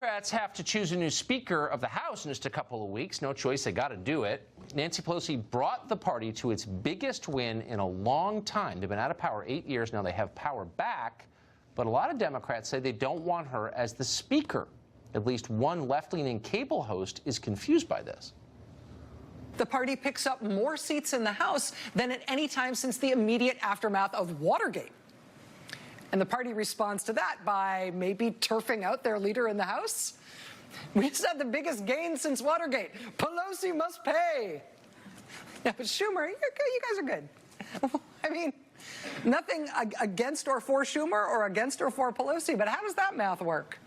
Democrats have to choose a new Speaker of the House in just a couple of weeks. No choice, they got to do it. Nancy Pelosi brought the party to its biggest win in a long time. They've been out of power 8 years now. They have power back. But a lot of Democrats say they don't want her as the Speaker. At least one left-leaning cable host is confused by this. The party picks up more seats in the House than at any time since the immediate aftermath of Watergate. And the party responds to that by maybe turfing out their leader in the House. We just had the biggest gain since Watergate. Pelosi must pay. Yeah, but Schumer, you guys are good. I mean, nothing against or for Schumer or against or for Pelosi, but how does that math work?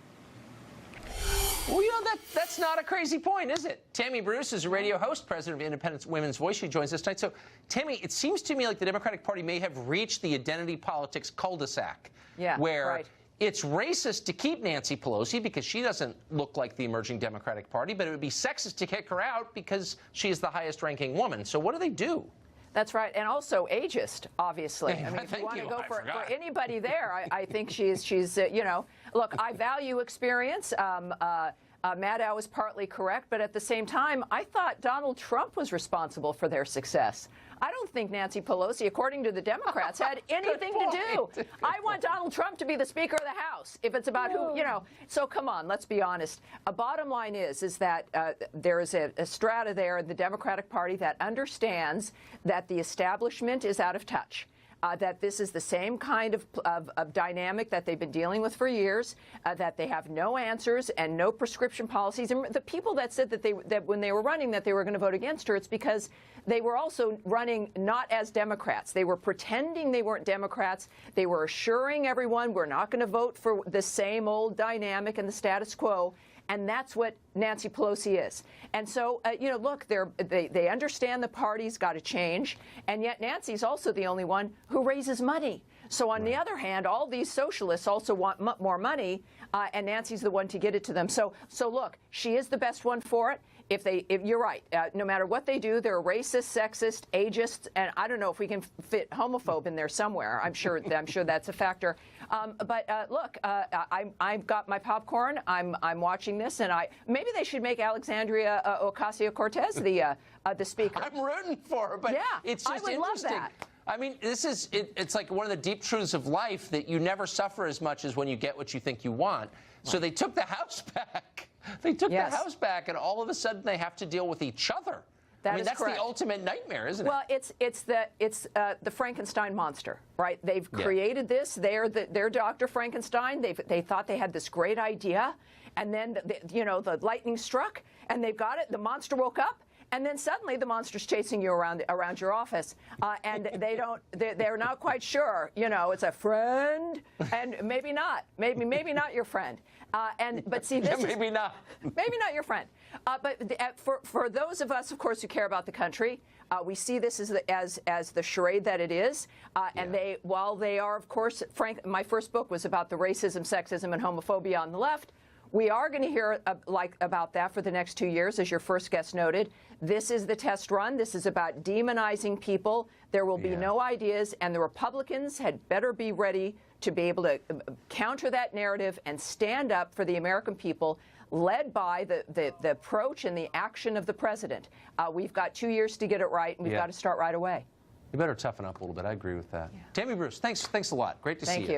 Well, you know, that's not a crazy point, is it? Tammy Bruce is a radio host, president of Independent Women's Voice. She joins us tonight. So, Tammy, it seems to me like the Democratic Party may have reached the identity politics cul-de-sac, where it's racist to keep Nancy Pelosi because she doesn't look like the emerging Democratic Party, but it would be sexist to kick her out because she is the highest-ranking woman. So what do? That's right, and also ageist, obviously. I mean, if you want to go for anybody there, I think she's you know, look, I value experience. Maddow is partly correct, but at the same time, I thought Donald Trump was responsible for their success. I don't think Nancy Pelosi, according to the Democrats, had anything to do. I want Donald Trump to be the Speaker of the House if it's about who, you know. So come on, let's be honest. A bottom line is that there is a strata there in the Democratic Party that understands that the establishment is out of touch. That this is the same kind of dynamic that they've been dealing with for years, that they have no answers and no prescription policies. And the people that said that when they were running that they were going to vote against her, it's because they were also running not as Democrats. They were pretending they weren't Democrats. They were assuring everyone we're not going to vote for the same old dynamic and the status quo. And that's what Nancy Pelosi is. And so, you know, look, they understand the party's got to change, and yet Nancy's also the only one who raises money. So on the other hand, all these socialists also want more money, and Nancy's the one to get it to them. So look, she is the best one for it. If you're right, no matter what they do, they're racist, sexist, ageist, and I don't know if we can fit homophobe in there somewhere. I'm sure that's a factor. But look, I've got my popcorn. I'm watching this, and maybe they should make Alexandria Ocasio-Cortez the Speaker. I'm rooting for her, but yeah, it's just I would interesting. love that. I mean, it's like one of the deep truths of life that you never suffer as much as when you get what you think you want. So they took the House back. They took the House back, and all of a sudden they have to deal with each other. I mean, that's the ultimate nightmare, isn't it? Well, it's the Frankenstein monster, right? They've created this. They're Dr. Frankenstein. They thought they had this great idea, and then you know, the lightning struck, and they've got it. The monster woke up. And then suddenly the monster's chasing you around your office, and they're not quite sure. You know, it's a friend, and maybe not, maybe not your friend. But see, this maybe not your friend. But for those of us, of course, who care about the country, we see this as the charade that it is. And while they are, of course, my first book was about the racism, sexism, and homophobia on the left. We are going to hear about that for the next 2 years, as your first guest noted. This is the test run. This is about demonizing people. There will be no ideas, and the Republicans had better be ready to be able to counter that narrative and stand up for the American people, led by the approach and the action of the president. We've got 2 years to get it right, and we've got to start right away. You better toughen up a little bit. I agree with that. Tammy Bruce, thanks a lot. Great to see you. Thank you.